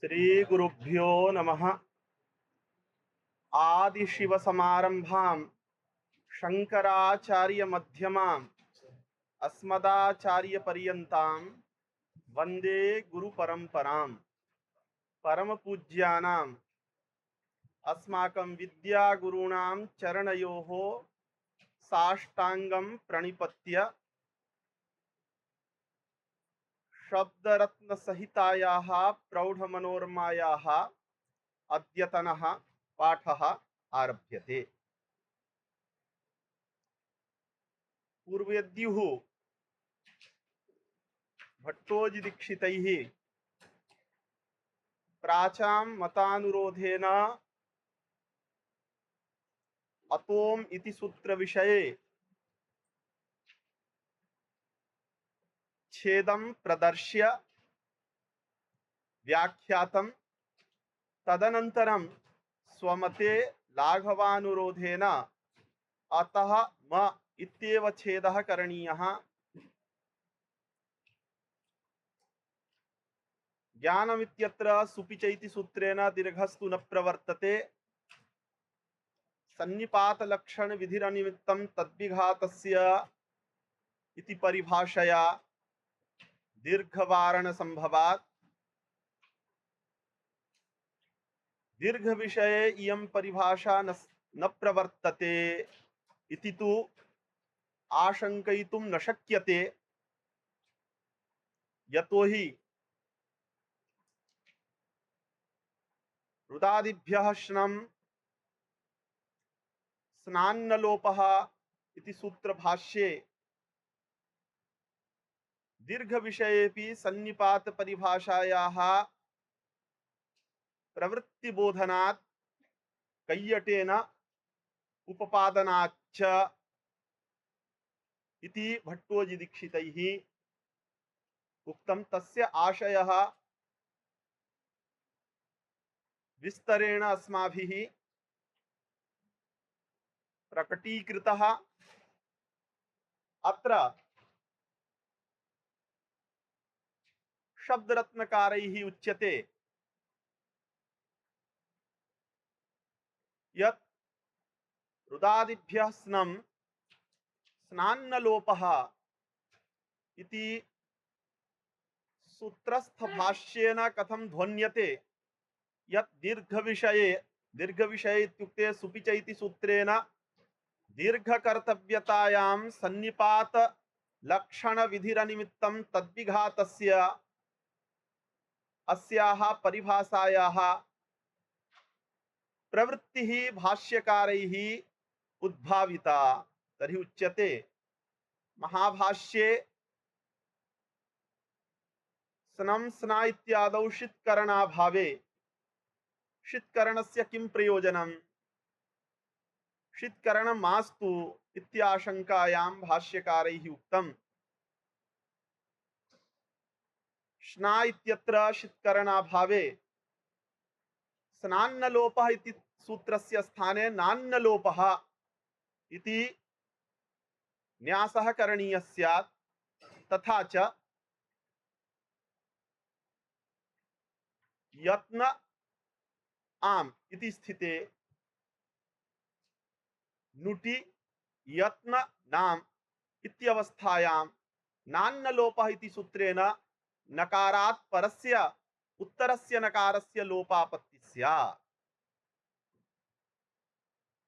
श्री गुरुभ्यो नमः। आदिशिवसमारम्भां शङ्कराचार्यमध्यमाम् अस्मदाचार्यपर्यन्तां वन्दे गुरुपरम्पराम्। परमपूज्यानाम् अस्माकं विद्यागुरूणां चरणयोः साष्टाङ्गं प्रणिपत्य शब्दरत्नसहितायाः प्रौढमनोरमायाः अद्यतनः पाठः आरभ्यते। पूर्वेद्युः भट्टोजिदीक्षितैः प्राचां मतानुरोधेन अतोम इति सूत्र विषये छेदं प्रदर्श्य व्याख्यातं। तदनन्तरं स्वमते लाघवानुरोधेन अतः म इत्येव छेदः करणीयः। ज्ञानमित्यत्र सुपिच इति सूत्रेण दीर्घस्तु न प्रवर्तते। सन्निपातलक्षण विधिरनिमित्तं तद्विघातस्य इति परिभाषया दीर्घवारण संभवात्। दीर्घ विषये इयं परिभाषा न प्रवर्तते इति तु आशंकयितुं न शक्यते, यतोहि रुदादिभ्यः श्नं स्नान्नलोपः इति सूत्रभाष्ये दीर्घ विषयेपि सन्निपात परिभाषायाः प्रवृत्तिबोधनात् कैयटेन उपपादनाच्च इति भट्टोजिदीक्षितैः उक्तं। तस्य आशयः विस्तरेण अस्माभिः प्रकटीकृतः। अत्र शब्दरत्नकारैः उच्यते यत् रुदादिभ्यः स्नं स्नान्नलोपः इति सूत्रस्थभाष्येन कथं ध्वन्यते यत् दीर्घविषये इत्युक्ते सुपिच इति सूत्रेण दीर्घकर्तव्यतायां सन्निपात लक्षण विधिरनिमित्तं तद्विघातस्य अस्याः परिभाषायाः प्रवृत्तिः भाष्यकारैः उद्भाविता। तर्हि उच्यते महाभाष्ये स्नं स्ना इत्यादौ षित्करणाभावे षित्करणस्य किं प्रयोजनम्? षित्करणं मास्तु इत्याशंकायां भाष्यकारैः उक्तम्। श्ना इत्यत्र षित्करणाभावे स्नान्नलोपः इति सूत्रस्य स्थाने नान्नलोपः इति न्यासः करणीयः स्यात्। तथा च यत्न आम इति स्थिते नुटि यत्न नाम इत्यवस्थायां नान्नलोपः इति सूत्रेण नकारात् परस्य उत्तरस्य नकारस्य लोपापत्ति स्यात्।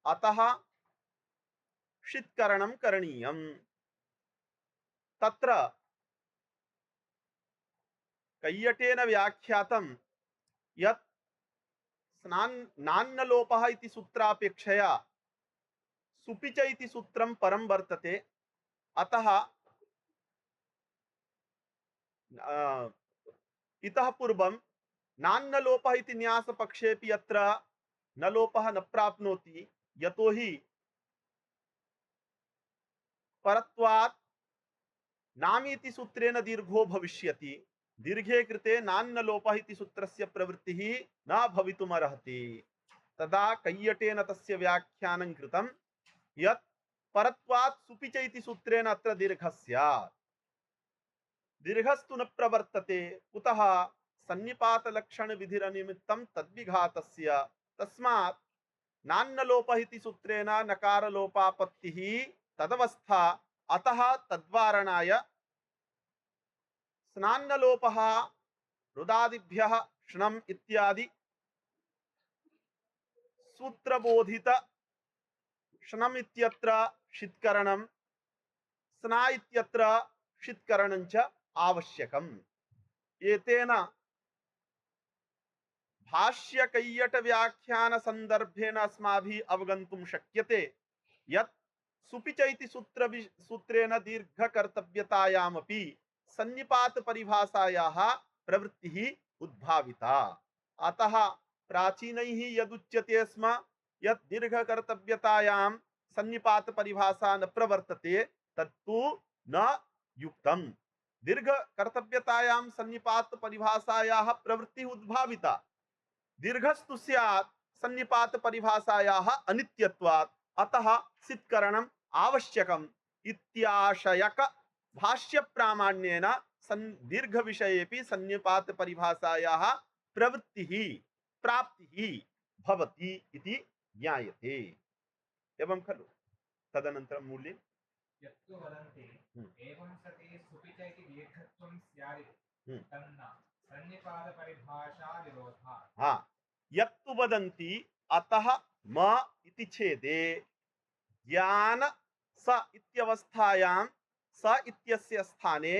अतः षित्करणं करणीयम्। तत्र कैयटेन व्याख्यातं यत् नान्नलोपः इति सूत्रापेक्षया सुपिच इति सूत्रं परं वर्तते। अतः इतः पूर्वं नान्नलोपः इति न्यासपक्षेपि अत्र न लोपः न प्राप्नोति, यतोहि परत्वात् नामीति सूत्रेण दीर्घो भविष्यति। दीर्घे कृते नान्नलोपः इति सूत्रस्य प्रवृत्तिः न भवितुमर्हति। तदा कैयटेन तस्य व्याख्यानं कृतं यत् परत्वात् सुपिच इति सूत्रेण अत्र दीर्घः स्यात्। दीर्घस्तु न प्रवर्तते। कुतः? सन्निपात लक्षण विधिरनिमित्तं तद्विघातस्य तस्मात् नान्नलोप इति सूत्रेण नकार लोपापत्तिः तदवस्था अतः तद्वारणाय स्नान्नलोपः रुदादिभ्यः श्नम् इत्यादि सूत्रबोधित श्नम् इत्यत्र षित्करणं स्ना इत्यत्र षित्करणं च आवश्यकम्। एतेन भाष्यकैयट व्याख्यान संदर्भेन अस्माभिः अवगन्तुं शक्यते यत् सुपिच इति सूत्रेण दीर्घकर्तव्यतायामपि सन्निपात परिभाषायाः प्रवृत्तिः उद्भाविता। अतः प्राचीनैः यदुच्यते स्म यत् दीर्घकर्तव्यतायां सन्निपात परिभाषा न प्रवर्तते तत्तु न युक्तम्। दीर्घकर्तव्यतायां सन्निपात परिभाषायाः प्रवृत्तिः उद्भाविता, दीर्घस्तु स्यात् सन्निपात परिभाषायाः अनित्यत्वात् अतः सित्करणम् आवश्यकम् इत्याशयक भाष्य प्रामाण्येन दीर्घ विषयेपि सन्निपात परिभाषायाः प्रवृत्तिः प्राप्तिः भवति इति ज्ञायते। एवं खलु? तदनन्तरं मूल्ये यत्तु वदन्ति एवं सति सुपिच इति दीर्घत्वं स्यादिति तन्न सन्निपात परिभाषा विरोधात्। हाँ, यत्तु वदन्ति अतः म इति छेदे ज्ञान स इत्यवस्थायां स इत्यस्य स्थाने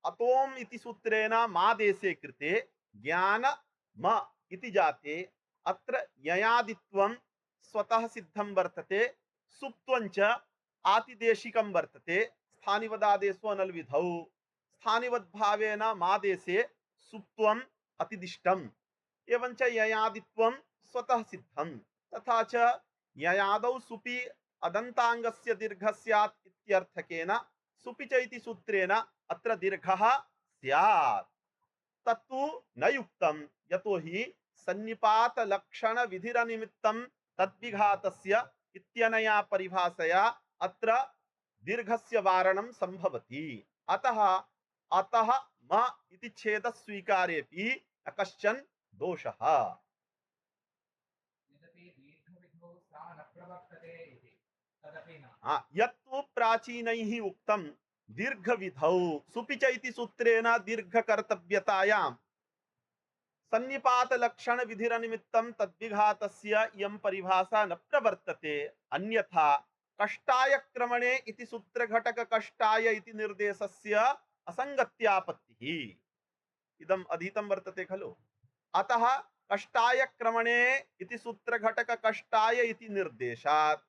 अतोम इति सूत्रेण मादेशे कृते ज्ञान म इति जाते अत्र ययादित्वं स्वतः सिद्धं वर्तते, सुप्त्वं च आतिदेशिकं वर्तते। स्थानिवदादेशो अनल्विधौ स्थानिवद्भावेन मादेशे सुप्त्वम् अतिदिष्टम् एवं च ययादित्वं स्वतः सिद्धं तथा च ययादौ सुपि अदन्ताङ्गस्य दीर्घ स्यात् इत्यर्थकेन सुपि च इति सूत्रेण अत्र दीर्घः स्यात्। तत्तु न युक्तं यतोहि सन्निपात लक्षण विधिरनिमित्तं तद्विघातस्य इत्यनया परिभाषया अत्र दीर्घस्य वारणं संभवति। अतः अतः म इति छेद स्वीकारेपि कश्चन दोषः। यत्तु प्राचीनैः उक्तं दीर्घविधौ सुपिच इति सूत्रेण दीर्घकर्तव्यतायां सन्निपात लक्षण विधिरनिमित्तं तद्विघातस्य इयं परिभाषा न प्रवर्तते। अन्यथा कष्टाय क्रमणे इति सूत्रघटक कष्टाय इति निर्देशस्य असंगत्यापत्तिः इदम् अधीतं वर्तते खलु। अतः कष्टाय क्रमणे इति सूत्रघटक कष्टाय इति निर्देशात्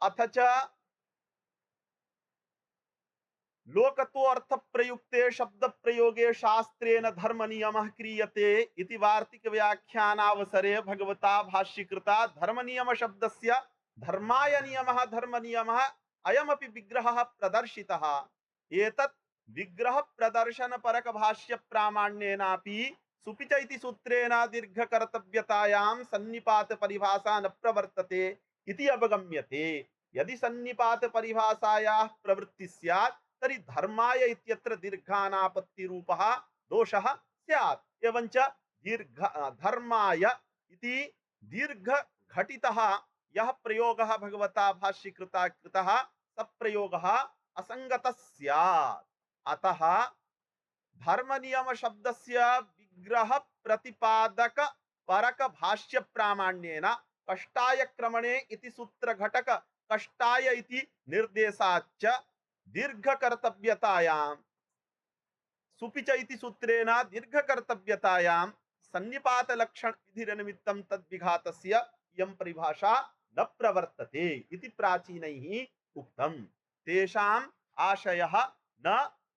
अथ च लोकतो अर्थ प्रयुक्ते शब्द प्रयोगे शास्त्रेण धर्म नियमः क्रियते इति वार्तिक व्याख्यानावसरे भगवता भाष्यकृता धर्म नियम शब्दस्य धर्माय नियमः धर्म नियमः अयमपि विग्रहः प्रदर्शितः। एतत् विग्रह प्रदर्शन परक भाष्य प्रामाण्येनापि सुपिच इति सूत्रेण दीर्घकर्तव्यतायां सन्निपात परिभाषा न प्रवर्तते इति अवगम्यते। यदि सन्निपात परिभाषायाः प्रवृत्ति स्यात् तर्हि धर्माय इत्यत्र दीर्घानापत्ति रूपः दोषः स्यात्। एवं च दीर्घ धर्माय इति दीर्घ घटितः यः प्रयोगः भगवता भाष्यकृता कृतः स प्रयोगः असंगतः स्यात्। अतः धर्म नियम शब्दस्य विग्रह प्रतिपादक परक भाष्य प्रामाण्येन कष्टाय क्रमणे इति सूत्र घटक कष्टाय इति निर्देशाच्च दीर्घ कर्तव्यतायां सुपिच इति सूत्रेण दीर्घ कर्तव्यतायां सन्निपात लक्षण विधिरनिमित्तं तद्विघातस्य इयं परिभाषा न प्रवर्तते इति प्राचीनैः उक्तम्। तेषाम् आशयः न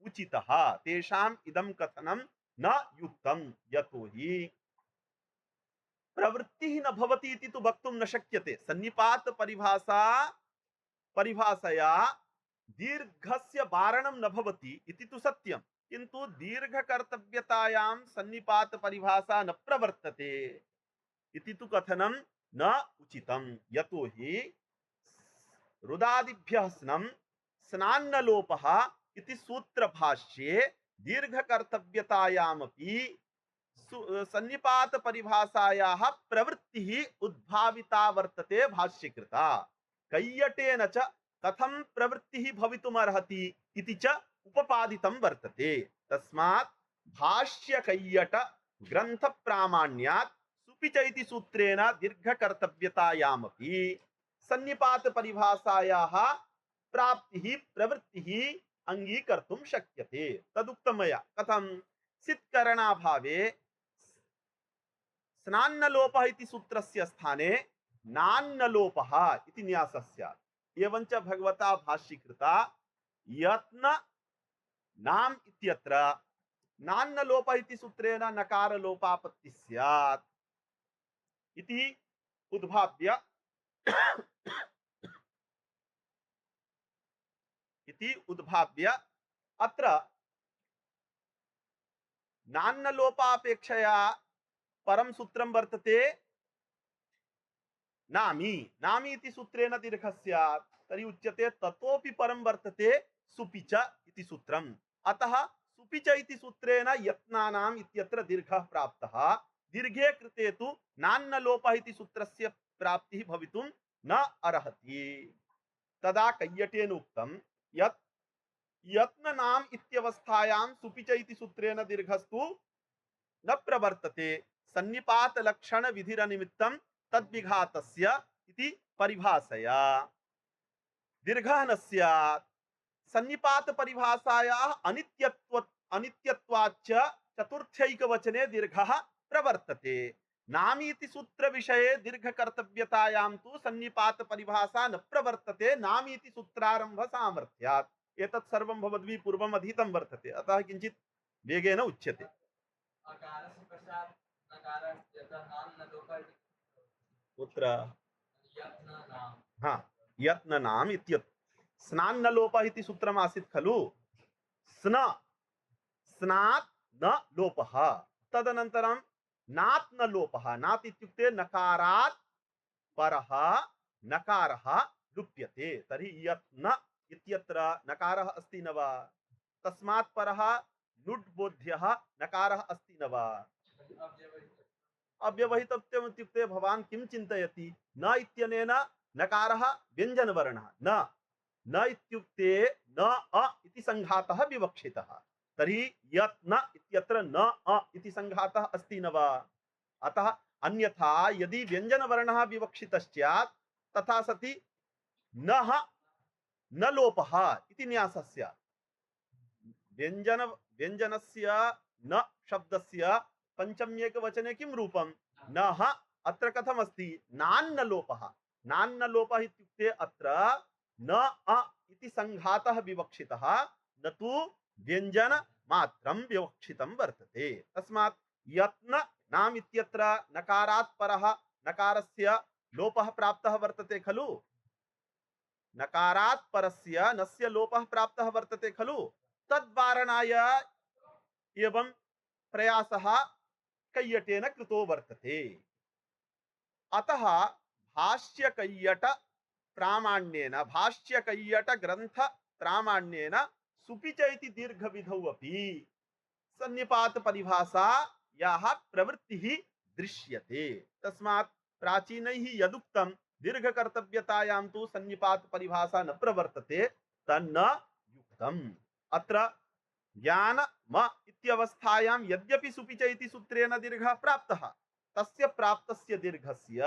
उचितः, तेषाम् इदं कथनं न युक्तं। यतोहि प्रवृत्तिः न भवति इति तु वक्तुं न शक्यते। सन्निपात परिभाषया दीर्घस्य वारणं न भवति इति तु सत्यं, किन्तु दीर्घकर्तव्यतायां सन्निपात परिभाषा न प्रवर्तते इति तु कथनं न उचितं। यतोहि रुदादिभ्यः स्नं स्नान्नलोपः इति सूत्रभाष्ये दीर्घकर्तव्यतायामपि सन्निपात परिभाषायाः प्रवृत्तिः उद्भाविता वर्तते भाष्यकृता। कैयटेन च कथं प्रवृत्तिः भवितुमर्हति इति च उपपादितं वर्तते। तस्मात् भाष्यकैयट ग्रंथ प्रामाण्यात् सुपि च इति सूत्रेण दीर्घकर्तव्यतायामपि सन्निपात परिभाषायाः प्राप्तिः प्रवृत्तिः अंगीकर्तुं शक्यते। तदुक्तं मया। कथं? सित्करणाभावे स्नान्नलोपः इति सूत्रस्य स्थाने नान्नलोपः इति न्यासः स्यात्। एवञ्च भगवता भाष्यकृता यत्न नाम इत्यत्र नान्नलोपः इति सूत्रेण नकारलोपापत्तिः स्यात् इति उद्भाव्य अत्र नान्नलोपापेक्षया परम सूत्रं वर्तते नामी। नामी इति सूत्रेण दीर्घः स्यात्। तर्हि उच्यते ततोपि परं वर्तते सुपि च इति सूत्रम्। अतः सुपि च इति सूत्रेण यत्नानाम् इत्यत्र दीर्घः प्राप्तः। दीर्घे कृते तु नान्नलोपः इति सूत्रस्य प्राप्तिः भवितुं न अर्हति। तदा कैयटेन उक्तं यत् यत्ननाम इत्यवस्थायां सुपि च इति सूत्रेण दीर्घस्तु न प्रवर्तते। सन्निपात लक्षण विधिरनिमित्तं तद्विघातस्य इति परिभाषया दीर्घः न स्यात्। सन्निपात परिभाषायाः अनित्यत्वाच्च चतुर्थैकवचने दीर्घः प्रवर्तते। नामी इति सूत्र विषये दीर्घकर्तव्यतायां तु सन्निपात परिभाषा न प्रवर्तते नामी इति सूत्रारंभ सामर्थ्यात्। एतत् सर्वं भवद्भिः पूर्वम् अधीतं वर्तते, अतः किञ्चित् वेगेन उच्यते। कुत्र? हाँ, यत्न नाम इत्यत्र स्नान्न लोपः इति सूत्रम् आसीत् खलु। स्न स्नात् न लोपः, तदनन्तरं नात् न लोपः। नात् इत्युक्ते नकारात् परः नकारः लुप्यते। तर्हि यत्न इत्यत्र नकारः अस्ति न वा? तस्मात् परः लुट् बोध्यः नकारः अस्ति न वा? अव्यवहितत्वम् इत्युक्ते भवान् किं चिन्तयति? न इत्यनेन नकारः व्यञ्जनवर्णः। न इत्युक्ते न अ इति संघातः विवक्षितः। तर्हि यत् न इत्यत्र न अ इति संघातः अस्ति न वा? अतः अन्यथा यदि व्यञ्जनवर्णः विवक्षितश्चेत् तथा सति न लोपः इति न्यासः स्यात्। व्यञ्जनस्य न शब्दस्य पंचम्येकवचने किं रूपं? नः। अत्र कथमस्ति? नान्न लोपः। नान्न लोपः इत्युक्ते अत्र न अ इति संघातः विवक्षितः, न तु व्यञ्जन मात्रं विवक्षितं वर्तते। तस्मात् यत्न नाम इत्यत्र नकारात् परः नकारस्य लोपः प्राप्तः वर्तते खलु। नकारात् परस्य नस्य लोपः प्राप्तः वर्तते खलु। तद्वारणाय एवं प्रयासः कैयटेन कृतो वर्तते। अतः भाष्यकैयट प्रामाण्येन भाष्यकैयट ग्रंथ प्रामाण्येन सुपि च इति दीर्घविधौ अपि सन्निपात परिभाषा याः प्रवृत्तिः दृश्यते। तस्मात् प्राचीनैः यदुक्तं दीर्घकर्तव्यतायां तु सन्निपात परिभाषा न प्रवर्तते तन्न युक्तम्। अत्र ज्ञान म इत्यवस्थायां यद्यपि सुपि च इति सूत्रेण दीर्घः प्राप्तः, तस्य प्राप्तस्य दीर्घस्य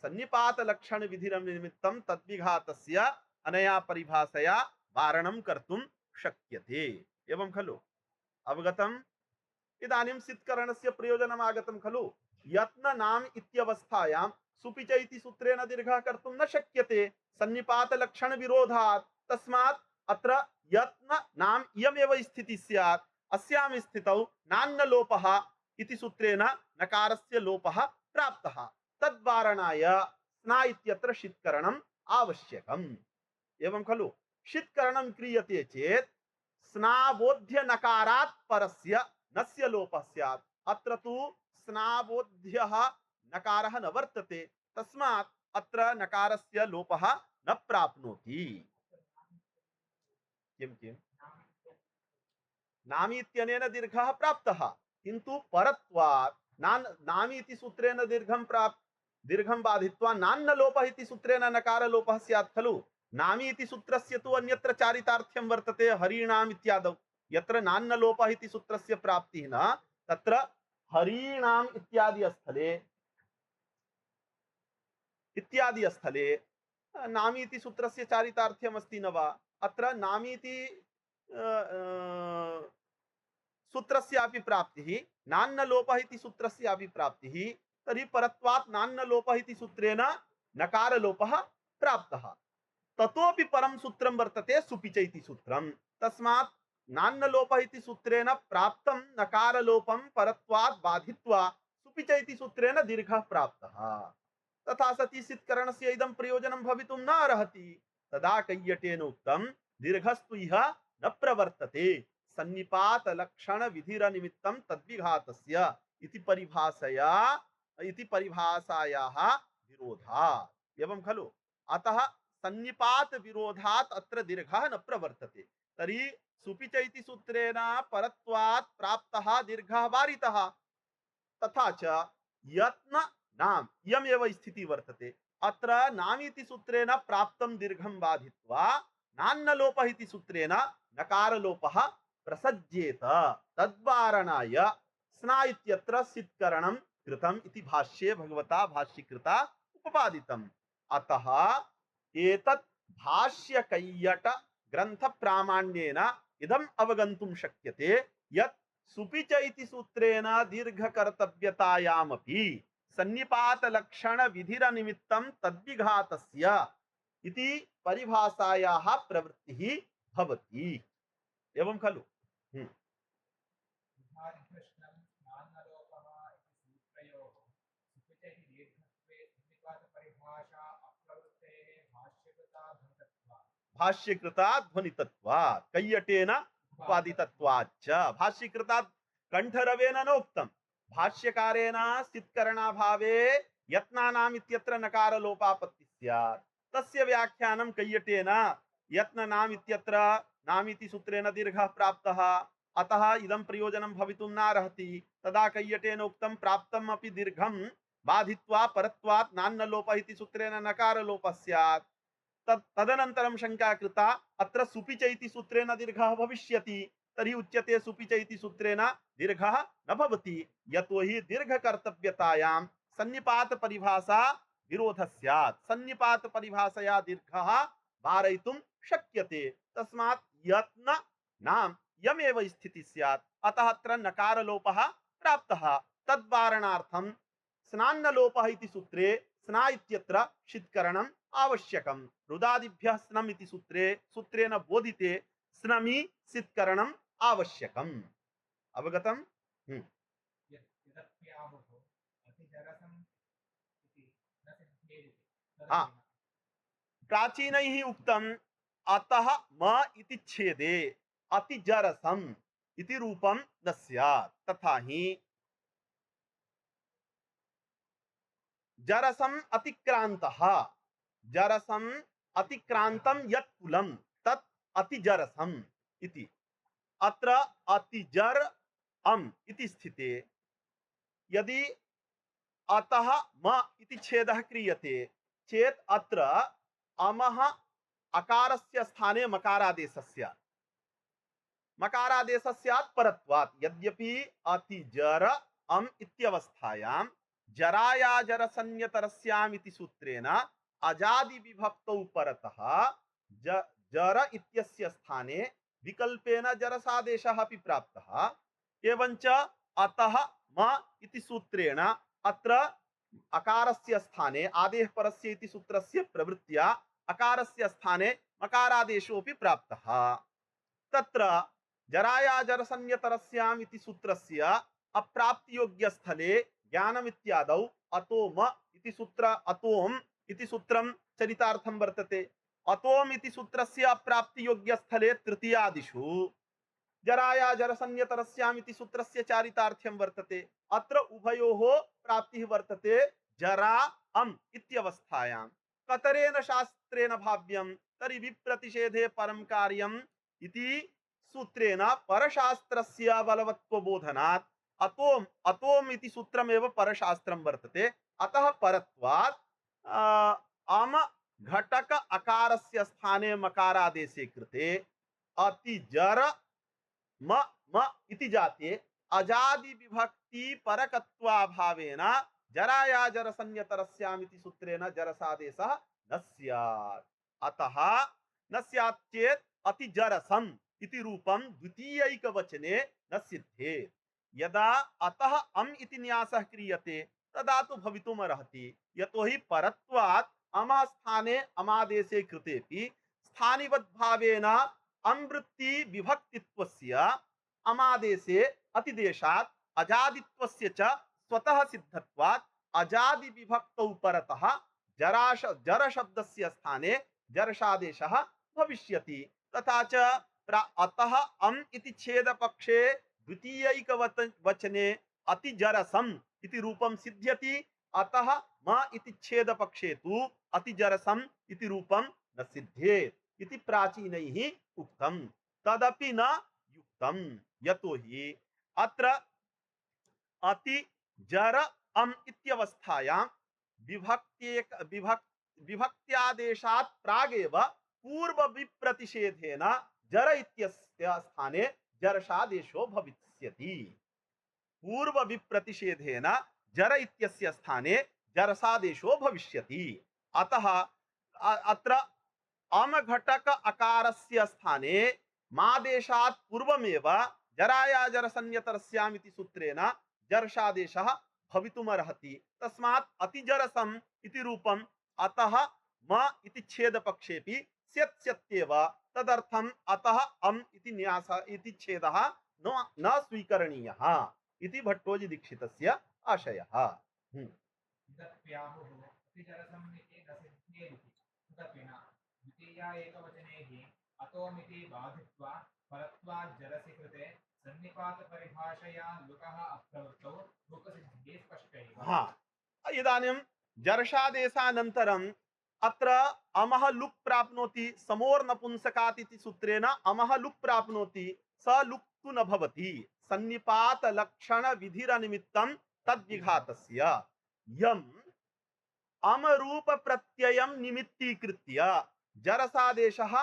सन्निपात लक्षण विधिनिमित्तं तद्विघातस्य अनया परिभाषया वारणं कर्तुं शक्यते। एवं खलु? अवगतम्? इदानीं सित्करणस्य प्रयोजनम् आगतं खलु। यत्न नाम इत्यवस्थायां सुपि च इति सूत्रेण दीर्घः कर्तुं न शक्यते सन्निपात लक्षण विरोधात्। तस्मात् अत्र यत्न नाम इयमेव स्थितिः स्यात्। अस्यां स्थितौ नान्न लोपः इति सूत्रेण नकारस्य लोपः प्राप्तः। तद्वारणाय स्ना इत्यत्र षित्करणम् आवश्यकम्। एवं खलु? षित्करणं क्रियते चेत् स्नाबोध्य नकारात् परस्य नस्य लोपः स्यात्। अत्र तु स्नाबोध्यः नकारः न वर्तते, तस्मात् अत्र नकारस्य लोपः न प्राप्नोति। किं किम्? नामी इत्यनेन दीर्घः प्राप्तः, किन्तु परत्वात् नामी इति सूत्रेण दीर्घं बाधित्वा नान्न लोपः इति सूत्रेण नकार लोपः स्यात् खलु। नामी इति सूत्रस्य तु अन्यत्र चारितार्थ्यं वर्तते हरीणाम् इत्यादौ। यत्र नान्न लोपः इति सूत्रस्य प्राप्तिः न, तत्र हरीणाम् इत्यादि स्थले नामी इति सूत्रस्य चारितार्थ्यम् अस्ति न वा। अत्र नामी इति सूत्रस्यापि प्राप्तिः, नान्न लोपः इति सूत्रस्यापि प्राप्तिः, तर्हि परत्वात् नान्न लोपः इति सूत्रेण नकार लोपः प्राप्तः। ततोपि परं सूत्रं वर्तते सुपिच इति सूत्रं। तस्मात् नान्न लोपः इति सूत्रेण प्राप्तं नकार लोपं परत्वात् बाधित्वा सुपिच इति सूत्रेण दीर्घः प्राप्तः। तथा सति सित्करणस्य इदं प्रयोजनं भवितुं न अर्हति। तदा कैयटेन उक्तं दीर्घस्तु इह न प्रवर्तते सन्निपात लक्षण विधिर निमित्तं तद्विघातस्य इति परिभाषायाः विरोधात्। एवं खलु। अतः सन्निपात विरोधात् अत्र दीर्घः न प्रवर्तते। तर्हि सुपिच इति सूत्रेण परत्वात् प्राप्तः दीर्घः वारितः। तथा च यत्न नाम यमेव स्थिति वर्तते। अत्र नाम इति सूत्रेण प्राप्तं दीर्घं बाधित्वा नान्न लोपः इति सूत्रेण नकार लोपः प्रसज्येत। तद्वारणाय स्ना इत्यत्र सित्करणं कृतम् इति भाष्ये भगवता भाष्यकृता उपपादितम्। अतः एतत् भाष्यकैयट ग्रंथ प्रामाण्येन इदम् अवगन्तुं शक्यते यत् सुपिच इति सूत्रेण दीर्घकर्तव्यतायामपि सन्निपात लक्षण विधिर निमित्तं तद्विघातस्य इति परिभाषायाः प्रवृत्तिः भवति। एवं खलु। कृष्णं नान्नलोपः इति सूत्रयोः सुपिच इति दीर्घत्वे सन्निपातपरिभाषा अप्रवृत्तेः भाष्यकृतात् ध्वनितत्वात् कैयटेन उपादितत्वाच्च। भाष्यकृतात् कंठरवेन नोक्तम्। भाष्यकारेण सित्करणाभावे यत्नानाम् इत्यत्र नकार लोपापत्ति स्यात्। तस्य व्याख्यानं कैयटेन यत्ननाम् इत्यत्र नामिति सूत्रेण दीर्घः प्राप्तः, अतः इदं प्रयोजनं भवितुं नार्हति। तदा कैयटेन उक्तं प्राप्तम् अपि दीर्घं बाधित्वा परत्वात् नान्न लोपः इति सूत्रेण नकार लोपः स्यात्। तदनन्तरं शंका कृता अत्र सुपिच इति सूत्रेण दीर्घः भविष्यति। तर्हि उच्यते सुपिच इति सूत्रेण दीर्घः न भवति, यतोहि दीर्घकर्तव्यतायां सन्निपात परिभाषा विरोधः स्यात्। सन्निपात परिभाषया दीर्घः वारयितुं शक्यते। तस्मात् यत्न नाम यमेव स्थितिः स्यात्। अतः अत्र नकार लोपः प्राप्तः। तद्वारणार्थं स्नान्न लोपः इति सूत्रे स्ना इत्यत्र शित्करणम् आवश्यकम्। रुदादिभ्यः स्नम् इति सूत्रेण बोधिते स्नमि सित्करणम् आवश्यकम्। अवगतम्? प्राचीनैः उक्तम् अतः म इति छेदे अतिजरसम् इति रूपं न स्यात्। तथा हि जरसम् अतिक्रान्तः, जरसम् अतिक्रान्तं यत् कुलं तत् अतिजरसम् इति। अत्र अतिजर अम इति स्थिते यदि अतः म इति छेदः क्रियते चेत् अत्र अमः अकारस्य स्थाने मकारादेशस्य मकारादेशस्यात् परत्वात्। यद्यपि अतिजर अम इत्यवस्थायां जरायाजरसंज्ञतरस्याम् इति सूत्रेण अजादि विभक्तौ परतः जर इत्यस्य स्थाने विकल्पेन जरसादेशः अपि प्राप्तः। एवंच अतः म इति सूत्रेण अत्र अकारस्य स्थाने आदेश परस्य इति सूत्रस्य प्रवृत्त्या अकारस्य स्थाने मकारादेशोऽपि प्राप्तः। तत्र जरायाजरसंज्ञतरस्याम् इति सूत्रस्य अप्राप्तियोग्यस्थले ज्ञानमित्यादौ अतोम इति अतोम इति सूत्रं चरितार्थं वर्तते। अतोम इति सूत्रस्य अप्राप्तियोग्यस्थले तृतीयादिषु जरायाजरसंज्ञतरस्याम् इति सूत्रस्य चारितार्थ्यं वर्तते। अत्र उभयोः प्राप्तिः वर्तते जरा अम इत्यवस्थायां। कतरेण शास्त्रेण भाव्यं तर्हि विप्रतिषेधे परं कार्यम् इति सूत्रेण परशास्त्रस्य बलवत्व बोधनात् अतोम अतोम इति सूत्रमेव परशास्त्रं वर्तते। अतः परत्वात् अम घटक अकारस्य स्थाने मकारादेशे कृते अतिजर म म इति जाते अजादि विभक्ति परकत्वाभावेन जराया जरसंज्ञतरस्यामिति सूत्रेण जरसादेशः न स्यात्। अतः न स्यात् चेत् अतिजरसम् इति रूपं द्वितीयैकवचने न सिद्धेत्। यदा अतः अम् इति न्यासः क्रियते तदा तु भवितुमर्हति, यतोहि परत्वात् अमः स्थाने अमादेशे कृतेपि स्थानिवद्भावेन अमृत्ति विभक्तित्वस्य अमादेशे अतिदेशात् अजादित्वस्य च स्वतः सिद्धत्वात् अजादि विभक्तौ परतः जर शब्दस्य स्थाने जरशादेशः भविष्यति। तथा च अतः अम् इति छेदपक्षे द्वितीयैकवचने अतिजरसम् इति रूपं सिद्ध्यति। अतः म इति छेदपक्षे तु अतिजरसम् इति रूपं न सिद्ध्येत् इति प्राचीनैः उक्तम्। तदपि न युक्तम्, यतोहि अत्र अति जर अम् इत्यवस्थायां विभक्त्यादेशात् प्रागेव पूर्व विप्रतिषेधेन जर इत्यस्य स्थाने जरशादेशो भविष्यति। पूर्व विप्रतिषेधेन जर इत्यस्य स्थाने जरसादेशो भविष्यति। अतः अत्र अम घटक अकारस्य स्थाने मादेशात् पूर्वमेव जराया जरसंज्ञतरस्याम् इति सूत्रेण जरशादेशः भवितुमर्हति। तस्मात् अतिजरसम् इति रूपम् अतः म इति छेदपक्षेपि स्यत्येव। तदर्थम् अतः अम् इति न्यास इति छेदः न स्वीकरणीयः इति भट्टोजी दीक्षितस्य आशयः। द्वितीया एकवचने हि अतोमिति बाधित्वा परत्वात् जरसि कृते सन्निपात परिभाषया लुकः अप्रवृत्तौ लुकसिद्धिः स्पष्टैव। हाँ, इदानीं जरशादेशानन्तरम् अत्र अमः लुक् प्राप्नोति समोर् नपुंसकात् इति सूत्रेण अमः लुक् प्राप्नोति, स लुक् तु न भवति। सन्निपात लक्षण विधिरनिमित्तं तद्विघातस्य यम् अमरूप प्रत्ययं निमित्तीकृत्य जरसादेशः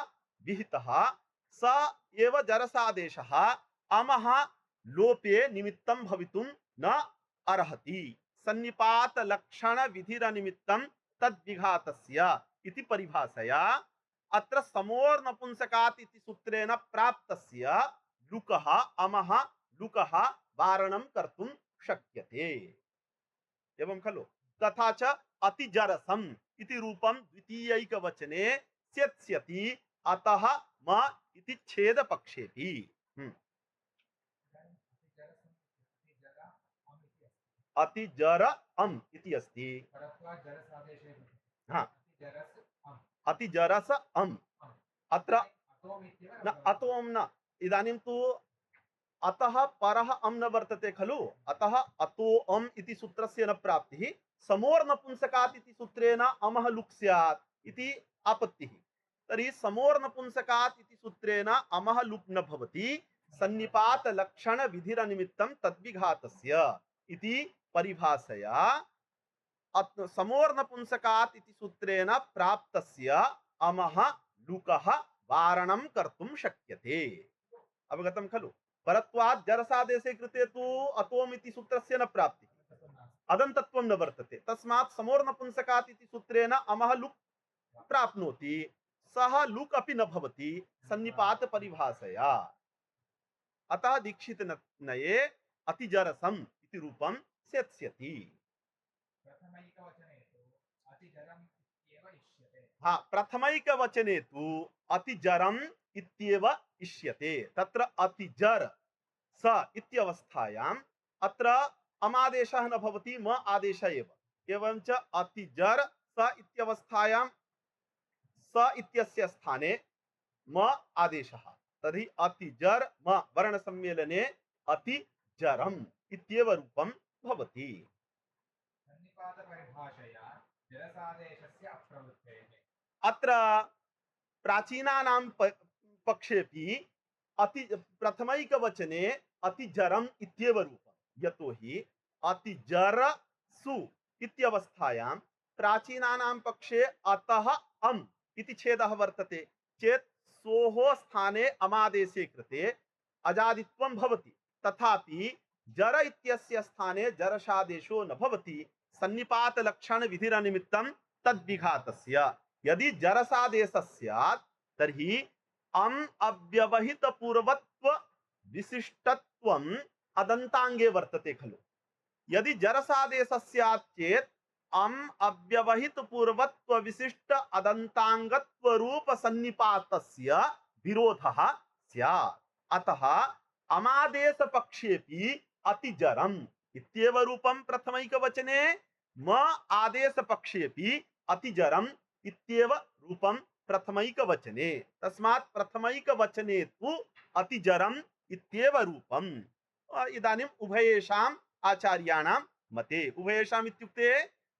विहितः स एव जरसादेशः अमः लोपे निमित्तं भवितुं न अर्हति। सन्निपात लक्षण विधिरनिमित्तं तद्विघातस्य इति परिभाषया अत्र समोर् नपुंसकात् इति सूत्रेण प्राप्तस्य लुकः अमः लुकः वारणं कर्तुं शक्यते। एवं खलु? तथा च अतिजरसम् इति रूपं द्वितीयैकवचने स्यत्स्यति। अतः म इति छेदपक्षेपि अतिजर अम् इति अस्ति। हाँ, अतिजरस अम् अत्र न अतोम न, इदानीं तु अतः परः अम् न वर्तते खलु। अतः अतो अम् इति सूत्रस्य न प्राप्तिः। समोर् नपुंसकात् इति सूत्रेण अमः लुक् स्यात् इति आपत्तिः। तर्हि समोर् नपुंसकात् इति सूत्रेण अमः लुक् न भवति। सन्निपात लक्षण विधिरनिमित्तं तद्विघातस्य इति परिभाषया समोर् नपुंसकात् इति सूत्रेण प्राप्तस्य अमः लुकः वारणं कर्तुं शक्यते। अवगतं खलु? परत्वात् जरसादेशे कृते तु अतोम् इति सूत्रस्य न प्राप्तिः, अदन्तत्वं न वर्तते। तस्मात् समोर् नपुंसकात् इति सूत्रेण अमः लुक् प्राप्नोति, सः लुक् अपि न भवति सन्निपात परिभाषया। अतः दीक्षित नये अतिजरसम् इति रूपं स्यत्स्यति। हाँ, प्रथमैकवचने तु अतिजरम् इत्येव इष्यते। तत्र अतिजर स इत्यवस्थायाम् अत्र अमादेशः न भवति, म आदेश एव। एवं च अतिजर स इत्यवस्थायां स इत्यस्य स्थाने म आदेशः। तर्हि अतिजर म वर्णसम्मेलने अतिजरम् इत्येव रूपं भवति। अत्र प्राचीनानां पक्षेपि अति प्रथमैकवचने अतिजरम इत्येव रूपं यतो हि अतिजरसु इत्यवस्थायां प्राचीनानां पक्षे अतः अम् इति छेदः वर्तते चेत् सोः स्थाने अमादेशे कृते अजादित्वं भवति तथापि जर इत्यस्य स्थाने जरशादेशो न भवति सन्निपात लक्षण विधिरनिमित्तं तद्विघातस्य यदि जरसादेशः स्यात् तर्हि अम् अव्यवहित पूर्वत्व विशिष्टत्वम् अदन्ताङ्गे वर्तते खलु यदि जरसादेशः स्यात् चेत् अम् अव्यवहित पूर्वत्व विशिष्ट अदन्ताङ्गत्व रूप सन्निपातस्य विरोधः स्यात् अतः अमादेश पक्षेपि अतिजरम इत्येव रूपं प्रथमैकवचने म आदेश पक्षेपि अतिजरम इत्येव रूपं प्रथमैकवचने तस्मात् प्रथमैकवचने तु अतिजरम इत्येव रूपम् इदानीम् उभयेषाम् आचार्याणां मते उभयेषाम् इत्युक्ते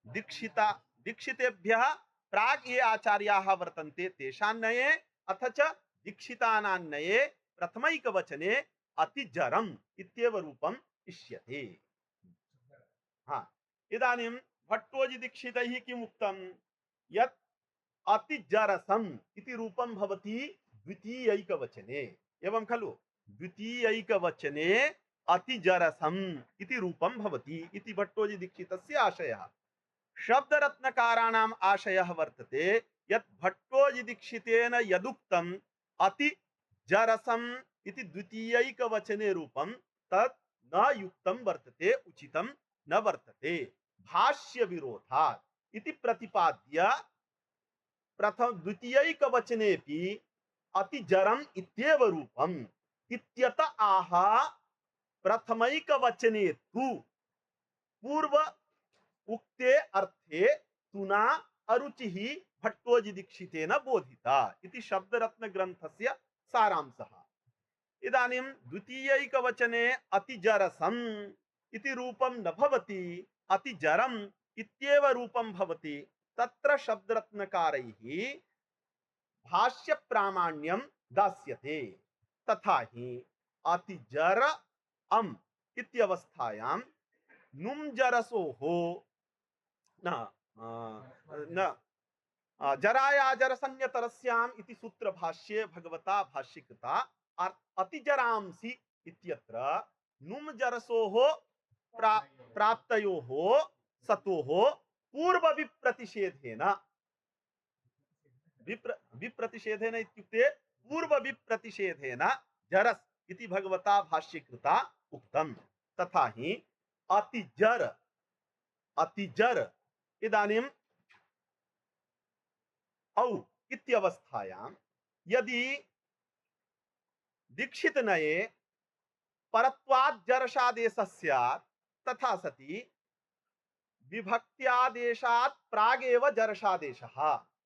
दीक्षितेभ्यः प्राक् ये आचार्याः वर्तन्ते तेषां नये अथ च दीक्षितानां नये प्रथमैकवचने अतिजरम इत्येव रूपम् इष्यते। हाँ इदानीं भट्टोजि दीक्षितैः किम् उक्तं यत् अतिजरसम् इति रूपं भवति द्वितीयैकवचने एवं खलु द्वितीयैकवचने अतिजरसम् इति रूपं भवति इति भट्टोजि दीक्षितस्य आशयः शब्दरत्नकाराणाम् आशयः वर्तते यत् भट्टोजि दीक्षितेन यदुक्तम् अतिजरसम् इति द्वितीयैकवचने रूपं तत् न युक्तं वर्तते उचितं न वर्तते भाष्य विरोधात् इति प्रतिपाद्य प्रथम द्वितीयैकवचनेपि अतिजरम इत्येव रूपम् इत्यत आह प्रथमैकवचने तु पूर्व उक्ते अर्थे तुना अरुचिः भट्टोजि दीक्षितेन बोधिता इति शब्दरत्न ग्रन्थस्य सारांशः। इदानीं द्वितीयैकवचने अतिजरसम् इति रूपं न भवति अतिजरम इत्येव रूपं भवति तत्र शब्दरत्नकारैः भाष्य प्रामाण्यं दास्यते तथा हि अतिजर अम् इत्यवस्थायां नुम जरसोः न न जरायाजरसन्यतरस्याम् इति सूत्रभाष्ये भगवता भाष्यकृता अतिजरांसि इत्यत्र नुम जरसोः प्राप्तयोः सतोः पूर्व विप्रतिषेधेन विप्रतिषेधेन इत्युक्ते पूर्व विप्रतिषेधेन जरस् इति भगवता भाष्यकृता उक्तम् तथा हि अतिजर इदानीं औ इत्यवस्थायां यदि दीक्षित नये परत्वात् जरशादेशः स्यात् तथा सति विभक्त्यादेशात् प्रागेव जरशादेशः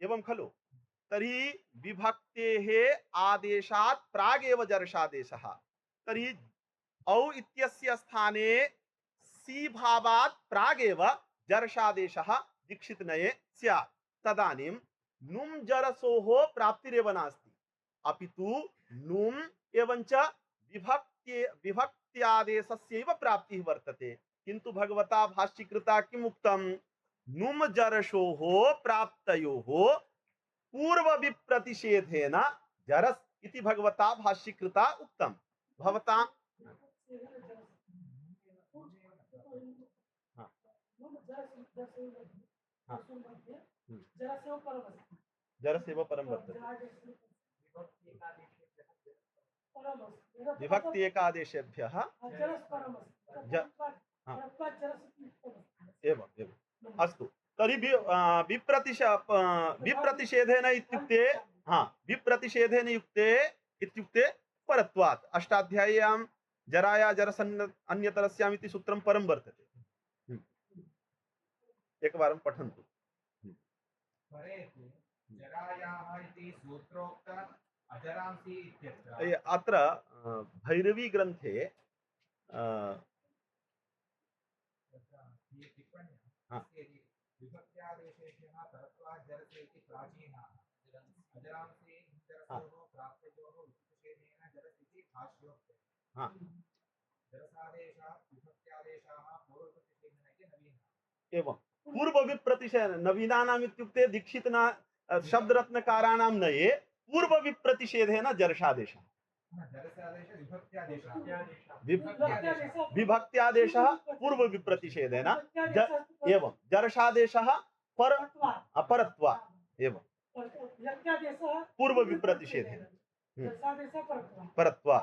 एवं खलु तर्हि विभक्तेः आदेशात् प्रागेव जरशादेशः तर्हि औ इत्यस्य स्थाने सी भावात् प्रागेव जरशादेशः दीक्षित नये स्यात् तदानीं नुम जरसोः प्राप्तिरेव नास्ति अपितु नुम एवंच विभक्त्यादेशस्यैव प्राप्तिः वर्तते किन्तु भगवता भाष्यकृता किम् उक्तं नुम जरसोः प्राप्तयोः पूर्व विप्रतिषेधेन जरस् इति भगवता भाष्यकृता उक्तं भवता जरसेव परं वर्तते विभक्ति एकादेशेभ्यः एवं एवं अस्तु तर्हि विप्रतिषेधेन इत्युक्ते विप्रतिषेधेन युक्ते इत्युक्ते परत्वात् अष्टाध्याय्यां जराया जरसन् अन्यतरस्याम् इति सूत्रं परं वर्तते एकवारं पठन्तु जरायाः इति सूत्रोक्त अजरांसि इत्यत्र अत्र भैरवी ग्रन्थे विभक्त्यादेशेभ्यः परत्वात् जरसे इति प्राचीनाः अजरांसि जरसोः प्राप्तयोः विशेषेण जरसिति भाष्योक्ते हाँ जरसादेशाः विभक्त्यादेशाः पूर्वप्रतिषेधनके नवीनः एवं पूर्व विप्रतिषेध नवीनानाम इत्युक्ते दीक्षितना शब्द रत्नकाराणां नये पूर्व विप्रतिषेधेन जर्षादेश जरसादेश विभक्त्यादेशाः विभक्त्यादेशः पूर्व विप्रतिषेधेन एवं जर्षादेशः पर अपरत्वा एवं पूर्व विप्रतिषेधेन परत्वा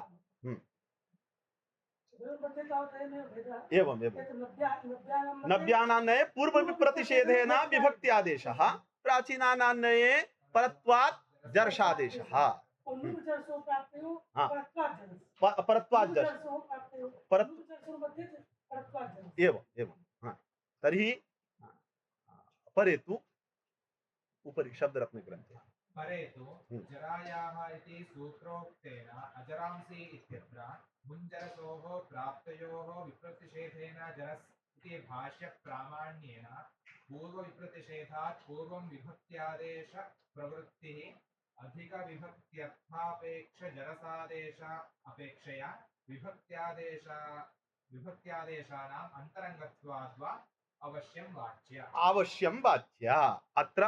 एवं एवं नव्यानान्नये पूर्व विप्रतिषेधेन विभक्त्यादेशः प्राचीनानान्नये परत्वात् जर्षादेशः परत्वात् जर्ष एवं एवं हाँ तर्हि परे तु उपरि शब्दरत्नग्रन्थे परे तु जरायाः इति सूत्रोक्तेन अजरांसि इत्यत्र मुञ्जरसोः प्राप्तयोः विप्रतिषेधेन जरस् इति भाष्यप्रामाण्येन पूर्वविप्रतिषेधात् पूर्वं विभक्त्यादेश प्रवृत्तिः अधिकविभक्त्यर्थापेक्ष जरसादेश अपेक्षया विभक्त्यादेशानाम् अन्तरङ्गत्वाद्वा अवश्यं वाच्य आवश्यं वाच्य अत्र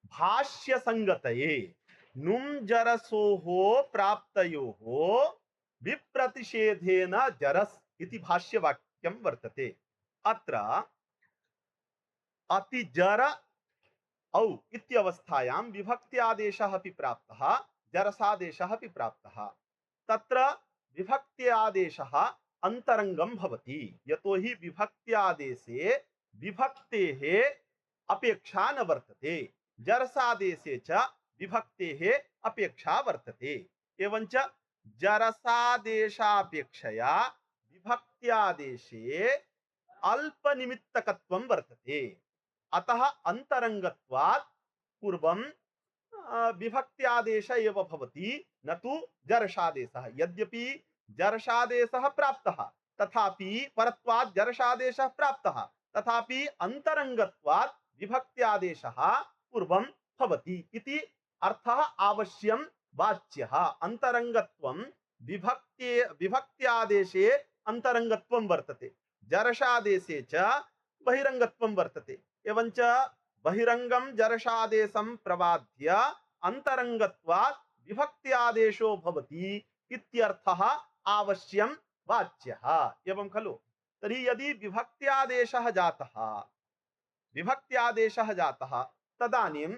भाष्य संगतये नुम जरसोः प्राप्तयोः विप्रतिषेधेन जरस् इति भाष्य वाक्यं वर्तते अत्र अतिजर औ इत्यवस्थायां विभक्त्यादेशः अपि प्राप्तः जरसादेशः अपि प्राप्तः तत्र विभक्त्यादेशः अंतरंगम भवति यतोहि विभक्त्यादेशे विभक्तेः अपेक्षा न वर्तते जरसादेशे च विभक्तेः अपेक्षा वर्तते एवंच जरसादेशापेक्षया विभक्त्यादेशे अल्पनिमित्तकत्वं वर्तते अतः अंतरंगत्वात् पूर्वं विभक्त्यादेश एव भवति न तु जर्षादेशः यद्यपि जर्षादेशः प्राप्तः तथापि परत्वात् जर्षादेशः प्राप्तः तथापि अंतरंगत्वात् विभक्त्यादेशः पूर्वं भवति इति अर्थः आवश्यं वाच्यः अंतरंगत्वं विभक्त्यादेशे अंतरंगत्वं वर्तते जर्षादेशे च बहिरंगत्वं वर्तते एवंच बहिरंगम जर्षादेशं प्रबाध्य अंतरंगत्वात् विभक्त्यादेशो भवति इत्यर्थः आवश्यं वाच्यः एवं खलु तर्हि यदि विभक्त्यादेशः जातः तदानीं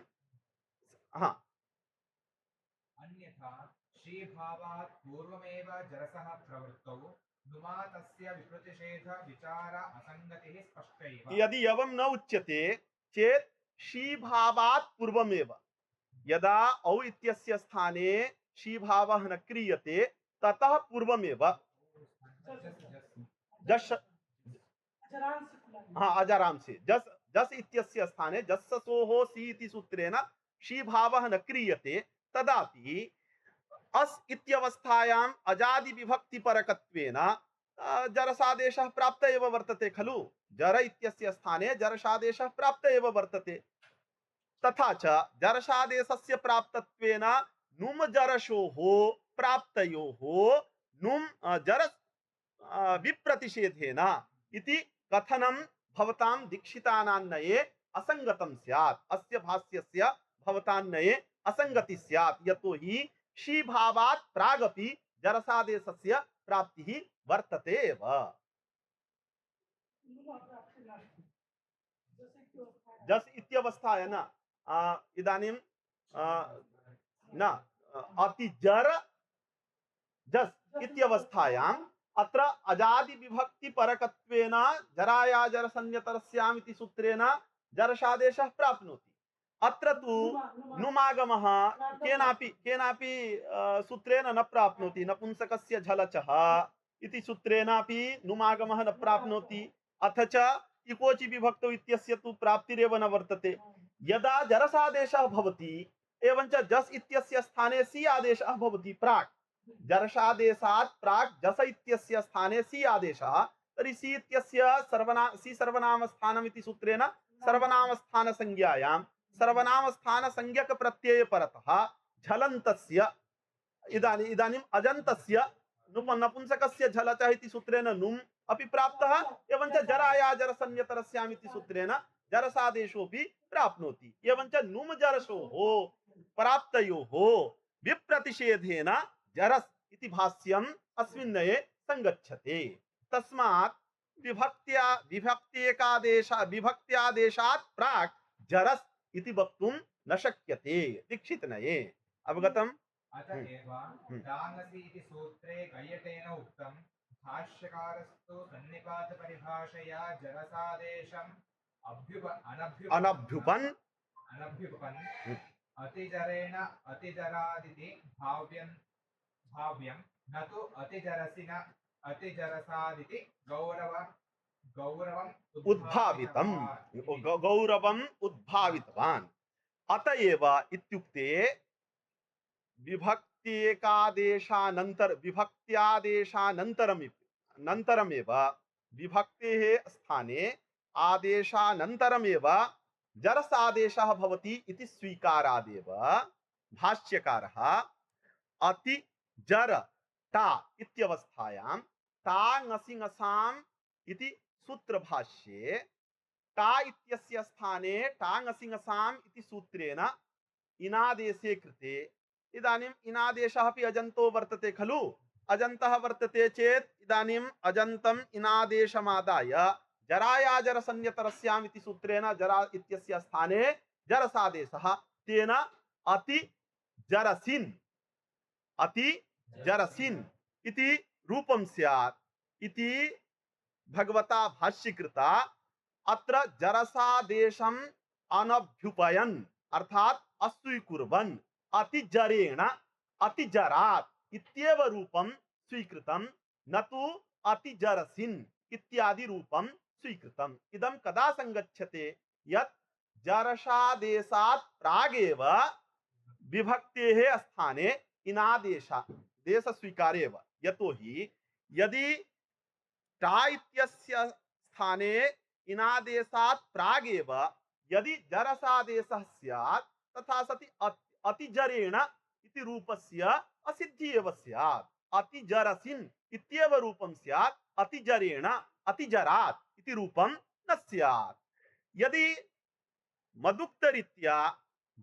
हाँ अन्यथा श्रीभावात् पूर्वमेव जरसः प्रवृत्तौ नुमा तस्य विप्रतिषेध विचार असंगतिः स्पष्टैव यदि एवं न उच्यते चेत् शीभावात् पूर्वमेव यदा औ इत्यस्य स्थाने शीभावः न क्रियते ततः पूर्वमेव जस् हाँ अजरांसि जस् इत्यस्य स्थाने जस्ससोः सी इति सूत्रेण शीभावः न क्रियते तदापि अस् इत्यवस्थायाम् अजादि विभक्ति परकत्वेन जरसादेशः प्राप्त एव वर्तते खलु जर इत्यस्य स्थाने जरसादेशः प्राप्त एव वर्तते तथा च जरसादेशस्य प्राप्तत्वेन नुम जरसोः प्राप्तयोः नुम जरस् विप्रतिषेधेन इति कथनं भवतां दीक्षितानान्नये असंगतं स्यात् अस्य भाष्यस्य भवतान्नये असंगति स्यात् यतोहि शीभावात् प्रागपि जरसादेशस्य प्राप्तिः वर्तते एव जस इत्यवस्थाय न इदानीं न अतिजर जस इत्यवस्थायाम् अत्र अजादि विभक्ति परकत्वेन जराया जरसंज्ञतरस्याम् इति सूत्रेण जरसादेशः प्राप्नोति अत्र तु नुमागमः केनापि सूत्रेण न प्राप्नोति नपुंसकस्य झलचः इति सूत्रेणापि नुमागमः न प्राप्नोति अथ च इकोचि विभक्तौ इत्यस्य तु प्राप्तिरेव न वर्तते यदा जरसादेशः भवति एवंच जस् इत्यस्य स्थाने सी आदेशः भवति प्राक् जरसादेशात् प्राक् जस इत्यस्य स्थाने सी आदेशः तर्हि सी इत्यस्य सी सर्वनाम स्थानम् इति सूत्रेण सर्वनाम स्थान संज्ञायां सर्वनाम स्थान संज्ञक प्रत्यय परतः झलन्तस्य इदानीम् अजन्तस्य नुम नपुंसकस्य झलतः इति सूत्रेण नुम् अपि प्राप्तः एवं च जराया जरसंज्ञतरस्याम् इति सूत्रेण जरसादेशोऽपि प्राप्नोति एवं च नुम् जरसोः प्राप्तयोः विप्रतिषेधेन जरस् इति भाष्यम् अस्मिन्नये संगच्छते। तस्मात् विभक्त्यादेशात् प्राक् जरस् इति वक्तुं न शक्यते। दीक्षितनये अवगतम्? अत एव दानसि इति सूत्रे गय्यतेन उक्तं भाष्यकारस्तु सन्निपातपरिभाषया जरसादेशम् अनभ्युपन् अतिजरेण अतिजरादिति भाव्यं न तु अतिजरसिन अतिजरसादिति गौरवम् उद्भावितवान्। अतएव इत्युक्ते विभक्त्यादेशानन्तरमेव विभक्तेः स्थाने आदेशानन्तरमेव जरसादेशः भवति इति स्वीकारादेव भाष्यकारः अति जर टा इत्यवस्थायां ता ङसि ङसाम् इति सूत्रभाष्ये टा इत्यस्य स्थाने टा ङसि ङसाम् इति सूत्रेण इनादेशे कृते इदानीम् इनादेशः अपि अजन्तो वर्तते खलु। अजन्तः वर्तते चेत् इदानीम् अजन्तम् इनादेशमादाय जराया जरसंज्ञतरस्याम् इति सूत्रेण जरा इत्यस्य स्थाने जरसादेशः तेन अति जरसिन् इति रूपं स्यात् इति भगवता भाष्यकृता अत्र जरसादेशम् अनभ्युपयन् अर्थात् अस्वीकुर्वन् अतिजरेण अतिजरात् इत्येव रूपं स्वीकृतं न तु अतिजरसिन् इत्यादि रूपं स्वीकृतम्। इदं कदा संगच्छते यत् जरसादेशात् प्रागेव विभक्तेः स्थाने इनादेश देश स्वीकारेव। यतोहि यदि टा इत्यस्य स्थाने इनादेशात् प्रागेव यदि जरसादेशः स्यात् तथा सति अतिजरेण इति रूपस्य असिद्धि एव स्यात्। अतिजरसिन् इत्येव रूपं स्यात्, अतिजरेण अतिजरात् इति रूपं न स्यात्। यदि मदुक्तरीत्या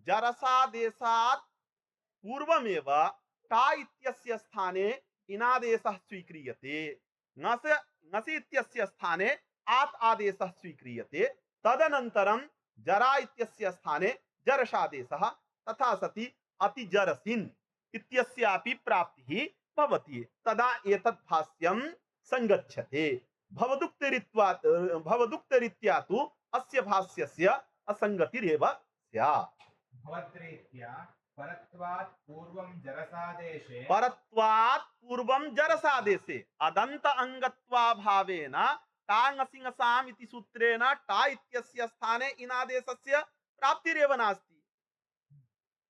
जरसादेशात् पूर्वमेव टा इत्यस्य स्थाने इनादेशः स्वीक्रियते, ङसि इत्यस्य स्थाने आत् आदेशः स्वीक्रियते, तदनन्तरं जरा इत्यस्य स्थाने जरसादेशः तथा सति अतिजरसिन् इत्यस्यापि प्राप्तिः भवति। तदा एतत् भाष्यं संगच्छते। भवदुक्तरीत्या तु अस्य भाष्यस्य असंगतिरेव स्यात्। भवद्रीत्या परत्वात् पूर्वं जरसादेशे अदन्त अंगत्वाभावेन टा ङसि ङसाम् इति सूत्रेण टा इत्यस्य स्थाने इनादेशस्य प्राप्तिरेव नास्ति।